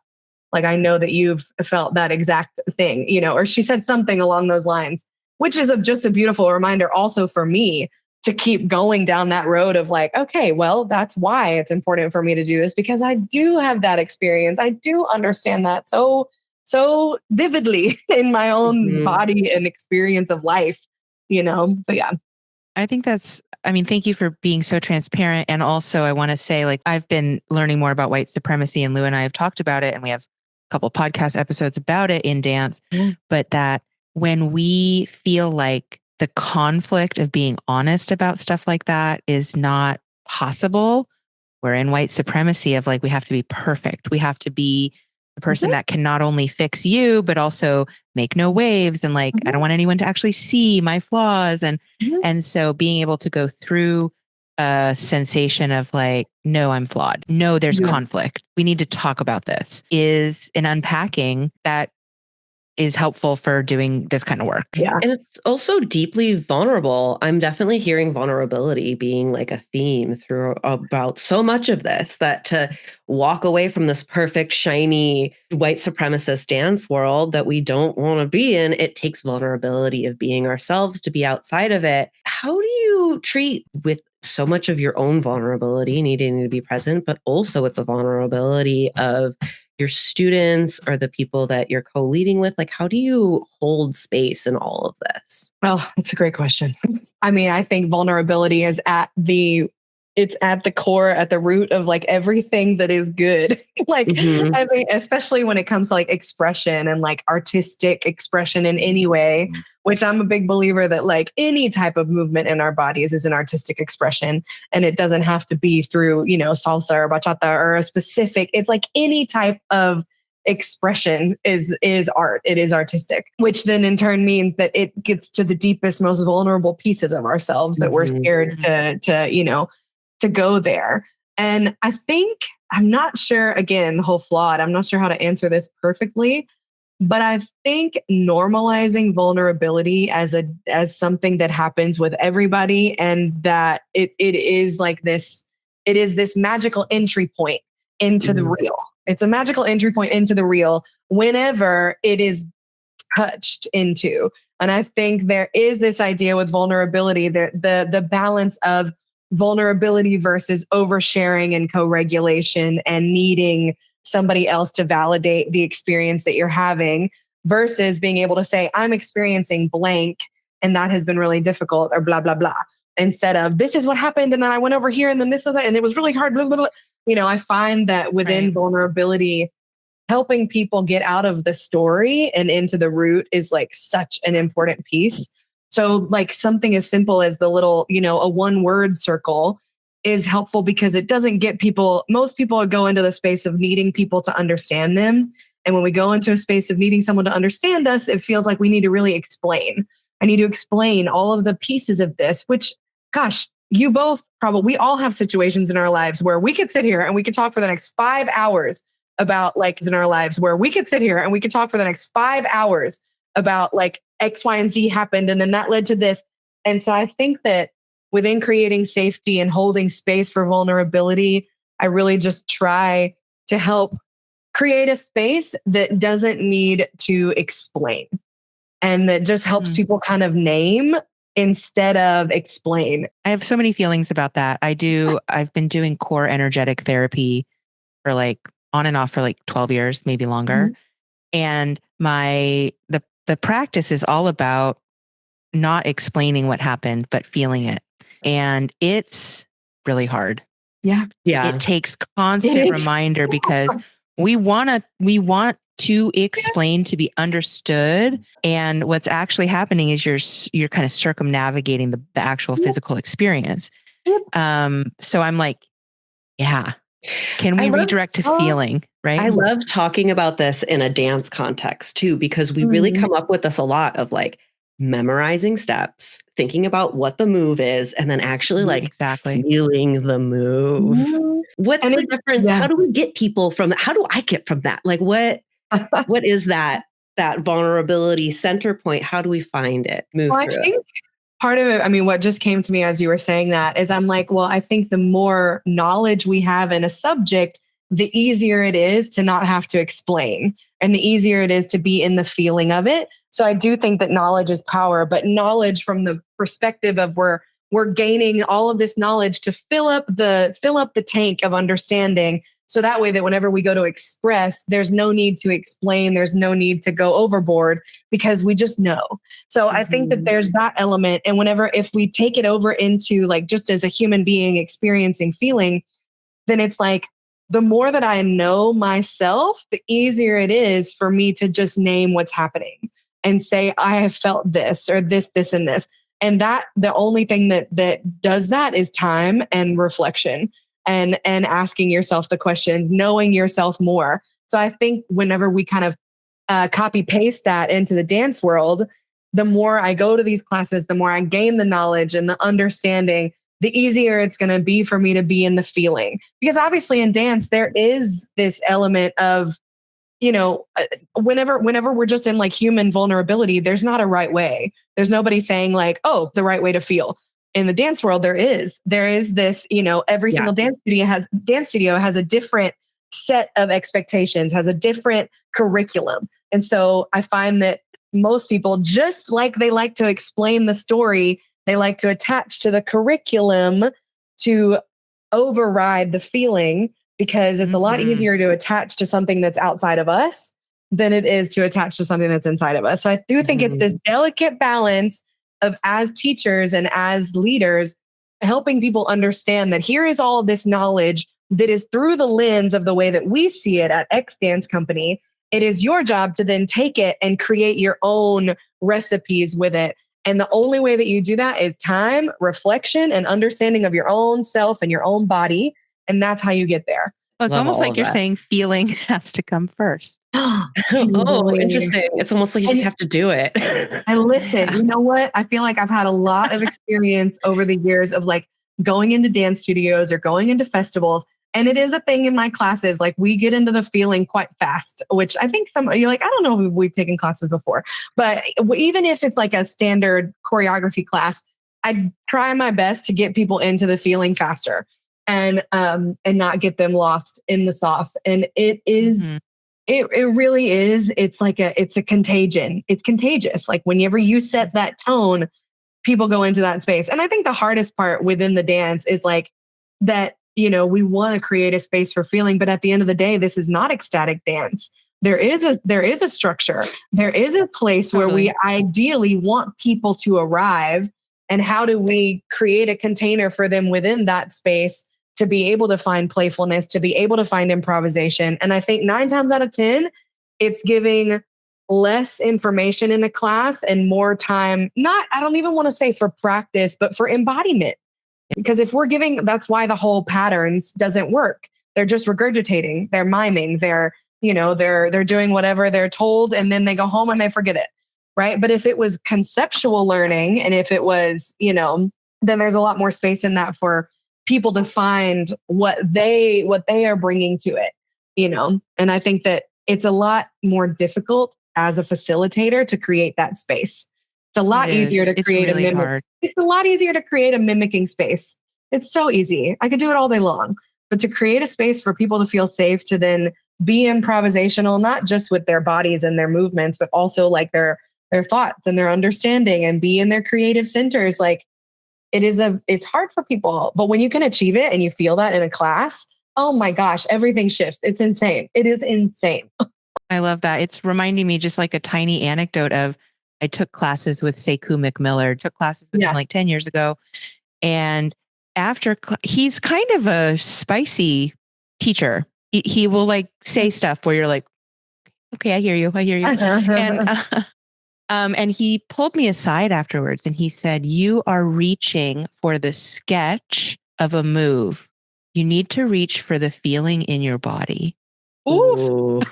Like, I know that you've felt that exact thing, or she said something along those lines, which is just a beautiful reminder also for me to keep going down that road of like, okay, well, that's why it's important for me to do this, because I do have that experience. I do understand that so vividly in my own body and experience of life, So yeah. I think thank you for being so transparent. And also I want to say, like, I've been learning more about white supremacy and Lou and I have talked about it and we have a couple podcast episodes about it in dance, but that when we feel like the conflict of being honest about stuff like that is not possible, we're in white supremacy of like, we have to be perfect. We have to be the person that can not only fix you, but also make no waves. And like, I don't want anyone to actually see my flaws. And so being able to go through a sensation of like, no, I'm flawed. No, there's conflict. We need to talk about this is an unpacking that is helpful for doing this kind of work. Yeah. And it's also deeply vulnerable. I'm definitely hearing vulnerability being like a theme through about so much of this, that to walk away from this perfect, shiny, white supremacist dance world that we don't want to be in, it takes vulnerability of being ourselves to be outside of it. How do you treat with so much of your own vulnerability needing to be present, but also with the vulnerability of your students or the people that you're co-leading with? Like, how do you hold space in all of this? Oh, that's a great question. I mean, I think vulnerability is at the core, at the root of like everything that is good. Like, I mean, especially when it comes to like expression and like artistic expression in any way, which I'm a big believer that like any type of movement in our bodies is an artistic expression. And it doesn't have to be through, salsa or bachata or a specific, it's like any type of expression is art. It is artistic, which then in turn means that it gets to the deepest, most vulnerable pieces of ourselves that we're scared to go there. And I think, I'm not sure, again, the whole flawed, I'm not sure how to answer this perfectly, but I think normalizing vulnerability as something that happens with everybody, and that it is like this, it is this magical entry point into the real. It's a magical entry point into the real whenever it is touched into. And I think there is this idea with vulnerability, that the balance of vulnerability versus oversharing and co-regulation and needing somebody else to validate the experience that you're having, versus being able to say, I'm experiencing blank and that has been really difficult, or blah, blah, blah. Instead of, this is what happened and then I went over here and then this was that and it was really hard, blah, blah, blah. I find that within vulnerability, helping people get out of the story and into the root is like such an important piece. So like something as simple as the little, a 1-word circle is helpful because it doesn't get people, most people go into the space of needing people to understand them. And when we go into a space of needing someone to understand us, it feels like we need to really explain. I need to explain all of the pieces of this, which, gosh, you both we all have situations in our lives where we could sit here and we could talk for the next 5 hours about in our lives where we could sit here and we could talk for the next 5 hours about X, Y, and Z happened. And then that led to this. And so I think that within creating safety and holding space for vulnerability, I really just try to help create a space that doesn't need to explain and that just helps people kind of name instead of explain. I have so many feelings about that. I've been doing core energetic therapy for on and off for 12 years, maybe longer. And the practice is all about not explaining what happened, but feeling it. And it's really hard. Yeah. It takes constant reminder because we want to explain to be understood. And what's actually happening is you're kind of circumnavigating the actual physical experience. So I'm can we redirect to feeling, right? I love talking about this in a dance context too, because we really come up with this a lot of memorizing steps, thinking about what the move is, and then actually feeling the move. What's the difference? How do we get people from that? How do I get from that? What is that vulnerability center point? How do we find it? I think part of it, what just came to me as you were saying that is I think the more knowledge we have in a subject, the easier it is to not have to explain and the easier it is to be in the feeling of it. So I do think that knowledge is power, but knowledge from the perspective of we're gaining all of this knowledge to fill up the tank of understanding. So that way that whenever we go to express, there's no need to explain. There's no need to go overboard because we just know. So I think that there's that element. And if we take it over into just as a human being experiencing feeling, then it's the more that I know myself, the easier it is for me to just name what's happening and say, I have felt this or this, and this. And that the only thing that does that is time and reflection and asking yourself the questions, knowing yourself more. So I think whenever we kind of copy paste that into the dance world, the more I go to these classes, the more I gain the knowledge and the understanding, the easier it's going to be for me to be in the feeling. Because obviously in dance, there is this element of, whenever we're just in human vulnerability, there's not a right way. There's nobody saying the right way to feel. In the dance world, there is this, every single dance studio has a different set of expectations, has a different curriculum. And so I find that most people, just like they like to explain the story, they like to attach to the curriculum to override the feeling, because it's a lot easier to attach to something that's outside of us than it is to attach to something that's inside of us. So I do think it's this delicate balance of, as teachers and as leaders, helping people understand that here is all this knowledge that is through the lens of the way that we see it at X Dance Company. It is your job to then take it and create your own recipes with it. And the only way that you do that is time, reflection, and understanding of your own self and your own body. And that's how you get there. Well, it's almost like you're saying feeling has to come first. Oh, interesting. It's almost like you just have to do it. And listen, you know what? I feel like I've had a lot of experience over the years of going into dance studios or going into festivals. And it is a thing in my classes. We get into the feeling quite fast, which I think you're I don't know if we've taken classes before, but even if it's a standard choreography class, I try my best to get people into the feeling faster and not get them lost in the sauce. And it is, it really is. It's it's a contagion. It's contagious. Whenever you set that tone, people go into that space. And I think the hardest part within the dance is that, we want to create a space for feeling, but at the end of the day, this is not ecstatic dance. There is a structure. There is a place where we ideally want people to arrive. And how do we create a container for them within that space to be able to find playfulness, to be able to find improvisation? And I think 9 times out of 10, it's giving less information in a class and more time, I don't even want to say for practice, but for embodiment. Because if we're giving, that's why the whole patterns doesn't work. They're just regurgitating, they're miming, they're doing whatever they're told, and then they go home and they forget it. Right. But if it was conceptual learning, and if it was, then there's a lot more space in that for people to find what they are bringing to it, and I think that it's a lot more difficult as a facilitator to create that space. It's a lot easier to create a mimic. Hard. It's a lot easier to create a mimicking space. It's so easy. I could do it all day long. But to create a space for people to feel safe to then be improvisational, not just with their bodies and their movements, but also like their thoughts and their understanding, and be in their creative centers. Like it's hard for people, but when you can achieve it and you feel that in a class, oh my gosh, everything shifts. It's insane. It is insane. I love that. It's reminding me just like a tiny anecdote of, I took classes with Sekou McMiller, took classes with him like 10 years ago. And after he's kind of a spicy teacher. He will like say stuff where you're like, okay, I hear you. And he pulled me aside afterwards and he said, you are reaching for the sketch of a move. You need to reach for the feeling in your body. Ooh.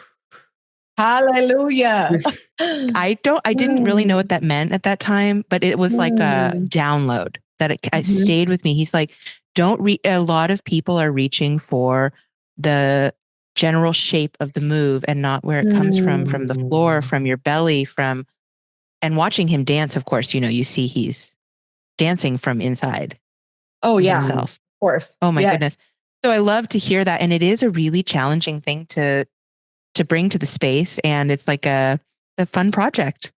Hallelujah. I didn't really know what that meant at that time, but it was like a download that it stayed with me. He's like, a lot of people are reaching for the general shape of the move and not where it comes from the floor, from your belly, and watching him dance, of course, you see he's dancing from inside. Oh yeah. Himself. Of course. Oh my goodness. So I love to hear that. And it is a really challenging thing to bring to the space. And it's like a fun project.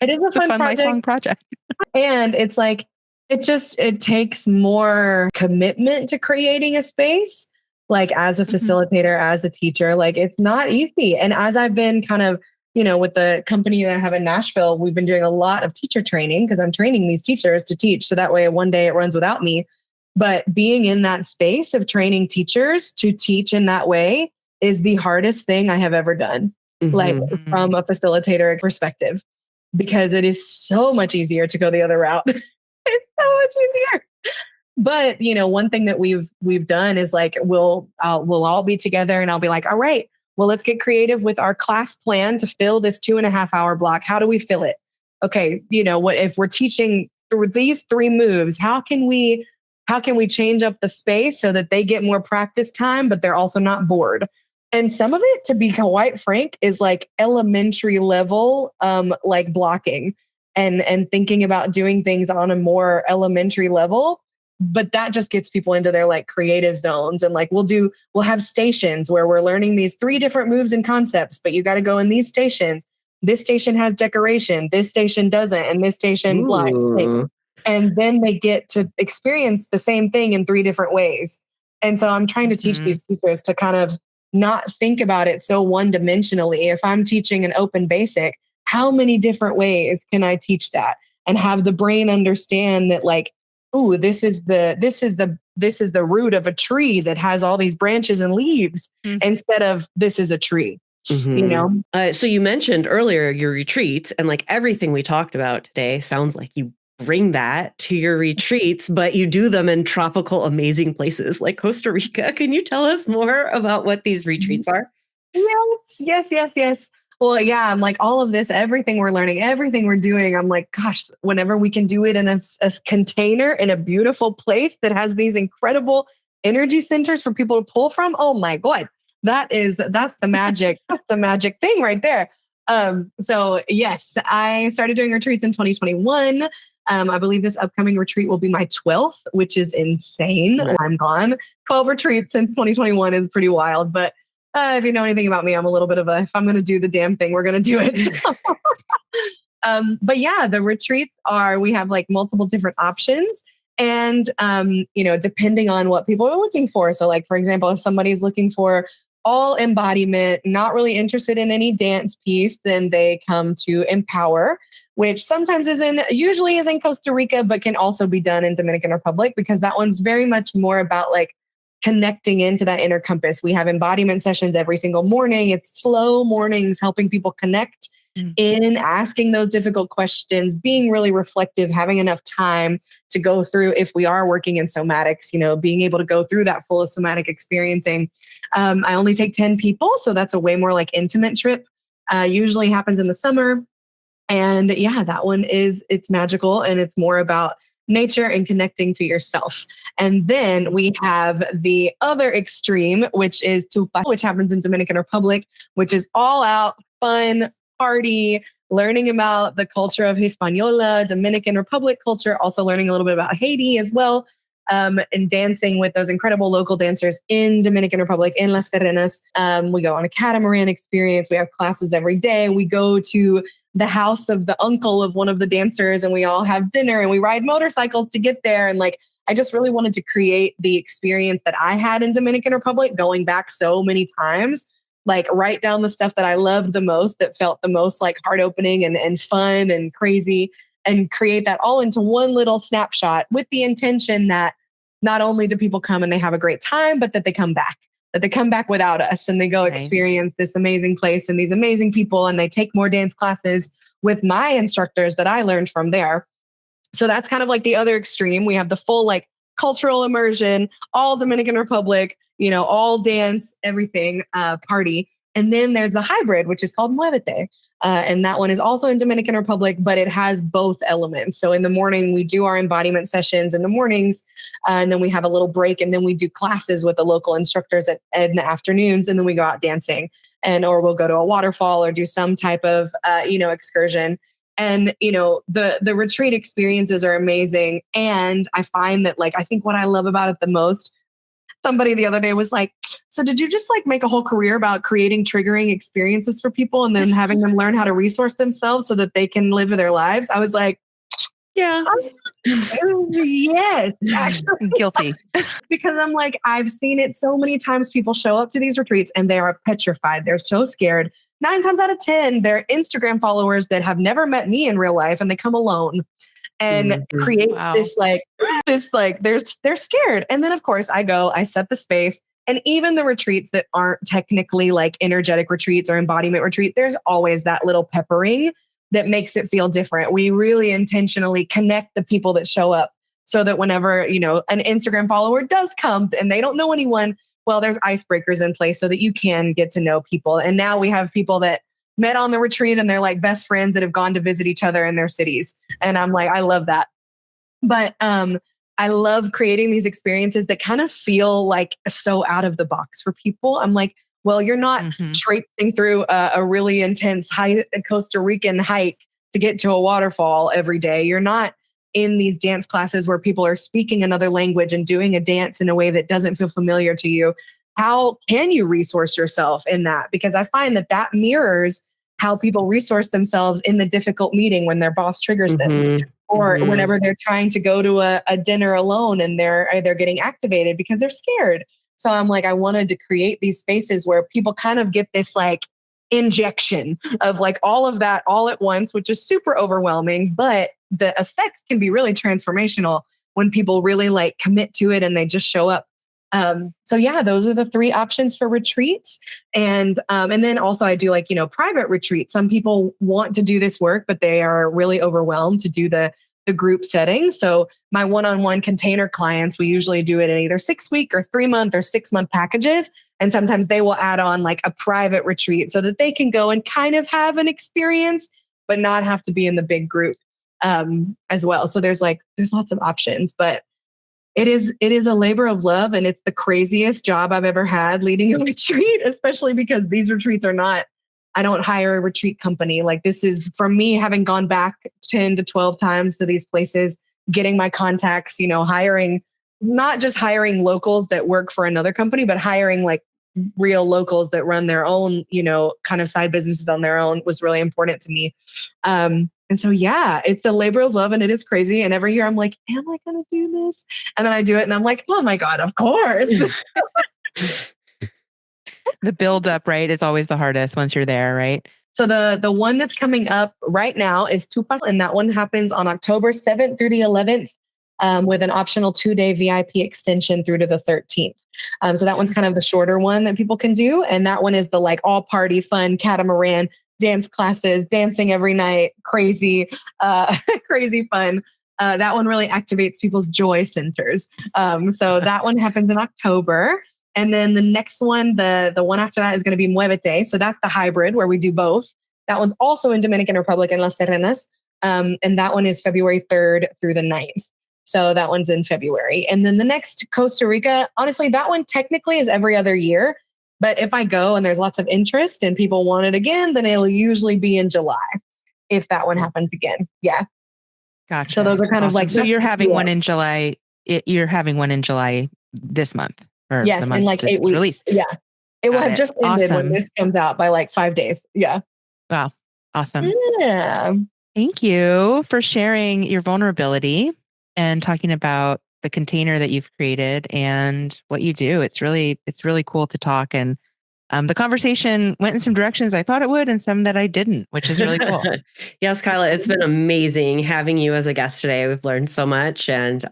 It is a fun lifelong project. And it's like, it takes more commitment to creating a space. Like as a facilitator, as a teacher, like it's not easy. And as I've been kind of, with the company that I have in Nashville, we've been doing a lot of teacher training because I'm training these teachers to teach. So that way one day it runs without me. But being in that space of training teachers to teach in that way is the hardest thing I have ever done, like from a facilitator perspective, because it is so much easier to go the other route. It's so much easier. But, one thing that we've done is like, we'll all be together and I'll be like, all right, well, let's get creative with our class plan to fill this 2.5 hour block. How do we fill it? Okay. What if we're teaching through these 3 moves, how can we change up the space so that they get more practice time, but they're also not bored? And some of it, to be quite frank, is like elementary level, like blocking and thinking about doing things on a more elementary level. But that just gets people into their like creative zones. And like we'll have stations where we're learning these 3 different moves and concepts, but you got to go in these stations. This station has decoration, this station doesn't, and this station blind. And then they get to experience the same thing in 3 different ways. And so I'm trying to teach these teachers to kind of not think about it so one-dimensionally. If I'm teaching an open basic, how many different ways can I teach that? And have the brain understand that like, ooh, this is the root of a tree that has all these branches and leaves, instead of this is a tree. So you mentioned earlier your retreats, and like everything we talked about today sounds like you bring that to your retreats, but you do them in tropical, amazing places like Costa Rica. Can you tell us more about what these retreats are? Yes. Well, yeah, I'm like all of this, everything we're learning, everything we're doing. I'm like, gosh, whenever we can do it in a container in a beautiful place that has these incredible energy centers for people to pull from. Oh my God, that's the magic. That's the magic thing right there. So yes, I started doing retreats in 2021. I believe this upcoming retreat will be my 12th, which is insane. I'm gone. 12 retreats since 2021 is pretty wild, but if you know anything about me, I'm a little bit of if I'm going to do the damn thing, we're going to do it. But yeah, the retreats we have like multiple different options, and, depending on what people are looking for. So like, for example, if somebody's looking for all embodiment, not really interested in any dance piece, then they come to Empower, which sometimes usually is in Costa Rica, but can also be done in Dominican Republic, because that one's very much more about like connecting into that inner compass. We have embodiment sessions every single morning. It's slow mornings, helping people connect in asking those difficult questions, being really reflective, having enough time to go through, if we are working in somatics, being able to go through that full of somatic experiencing. I only take 10 people, so that's a way more like intimate trip. Usually happens in the summer. And yeah, that one it's magical, and it's more about nature and connecting to yourself. And then we have the other extreme, which is Tupa, which happens in Dominican Republic, which is all out fun, party, learning about the culture of Hispaniola, Dominican Republic culture, also learning a little bit about Haiti as well, and dancing with those incredible local dancers in Dominican Republic, in Las Terrenas. We go on a catamaran experience. We have classes every day. We go to the house of the uncle of one of the dancers, and we all have dinner, and we ride motorcycles to get there. And like, I just really wanted to create the experience that I had in Dominican Republic, going back so many times, like write down the stuff that I loved the most, that felt the most like heart opening and fun and crazy, and create that all into one little snapshot, with the intention that not only do people come and they have a great time, but that they come back without us, and they go experience this amazing place and these amazing people, and they take more dance classes with my instructors that I learned from there. So that's kind of like the other extreme. We have the full like cultural immersion, all Dominican Republic, all dance, everything, party. And then there's the hybrid, which is called Muévete. And that one is also in Dominican Republic, but it has both elements. So in the morning, we do our embodiment sessions in the mornings, and then we have a little break, and then we do classes with the local instructors in the afternoons, and then we go out dancing, or we'll go to a waterfall or do some type of, excursion. And, the retreat experiences are amazing. And I find that, like, I think what I love about it the most, somebody the other day was like, so did you just like make a whole career about creating triggering experiences for people and then having them learn how to resource themselves so that they can live their lives? I was like, yeah, yes, actually guilty. Because I'm like, I've seen it so many times. People show up to these retreats and they are petrified. They're so scared. 9 times out of 10, they're Instagram followers that have never met me in real life, and they come alone and create this they're scared. And then of course I set the space, and even the retreats that aren't technically like energetic retreats or embodiment retreat, there's always that little peppering that makes it feel different. We really intentionally connect the people that show up, so that whenever, an Instagram follower does come and they don't know anyone, well, there's icebreakers in place so that you can get to know people. And now we have people that met on the retreat and they're like best friends that have gone to visit each other in their cities. And I'm like, I love that. But I love creating these experiences that kind of feel like so out of the box for people. I'm like, well, you're not traipsing through a really intense Costa Rican hike to get to a waterfall every day. You're not in these dance classes where people are speaking another language and doing a dance in a way that doesn't feel familiar to you. How can you resource yourself in that? Because I find that mirrors how people resource themselves in the difficult meeting when their boss triggers them, or whenever they're trying to go to a dinner alone and they're getting activated because they're scared. So I'm like, I wanted to create these spaces where people kind of get this like injection of like all of that all at once, which is super overwhelming, but the effects can be really transformational when people really like commit to it and they just show up. So yeah, those are the 3 options for retreats. And then also I do like, private retreats. Some people want to do this work, but they are really overwhelmed to do the group setting. So my one-on-one container clients, we usually do it in either 6-week or 3-month or 6-month packages. And sometimes they will add on like a private retreat so that they can go and kind of have an experience, but not have to be in the big group as well. So there's lots of options, but it is a labor of love, and it's the craziest job I've ever had, leading a retreat, especially because these retreats I don't hire a retreat company. Like, this is from me having gone back 10 to 12 times to these places, getting my contacts, not just hiring locals that work for another company, but hiring like real locals that run their own, kind of side businesses on their own was really important to me. And so, yeah, it's a labor of love, and it is crazy. And every year I'm like, am I going to do this? And then I do it and I'm like, oh my God, of course. The build up, right, is always the hardest once you're there, right? So the one that's coming up right now is Tupas, and that one happens on October 7th through the 11th with an optional 2-day VIP extension through to the 13th. So that one's kind of the shorter one that people can do. And that one is the like all party fun catamaran dance classes, dancing every night, crazy, crazy fun. That one really activates people's joy centers. So that one happens in October. And then the next one, the one after that is going to be Muévete. So that's the hybrid where we do both. That one's also in Dominican Republic in Las Terrenas. And that one is February 3rd through the 9th. So that one's in February. And then the next, Costa Rica, honestly, that one technically is every other year. But if I go and there's lots of interest and people want it again, then it'll usually be in July if that one happens again. Yeah. Gotcha. So those are kind of like. So you're having one in July. You're having one in July this month. Or yes, in like 8 weeks. Released. Yeah. It will have just ended when this comes out by like 5 days. Yeah. Wow. Awesome. Yeah. Thank you for sharing your vulnerability and talking about the container that you've created and what you do. It's really cool to talk. And the conversation went in some directions I thought it would and some that I didn't, which is really cool. Yes, Kyla, it's been amazing having you as a guest today. We've learned so much, and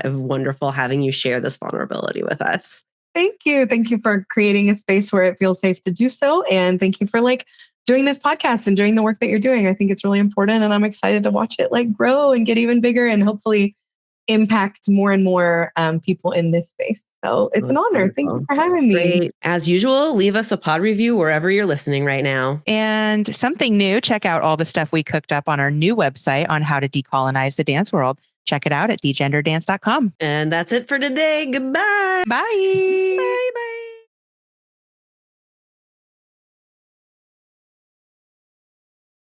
wonderful having you share this vulnerability with us. Thank you. Thank you for creating a space where it feels safe to do so. And thank you for doing this podcast and doing the work that you're doing. I think it's really important, and I'm excited to watch it grow and get even bigger and hopefully impact more and more people in this space. So it's an honor. Thank you for having me. Great. As usual, leave us a pod review wherever you're listening right now. And something new, check out all the stuff we cooked up on our new website on how to decolonize the dance world. Check it out at degenderdance.com. And that's it for today. Goodbye. Bye. Bye. Bye.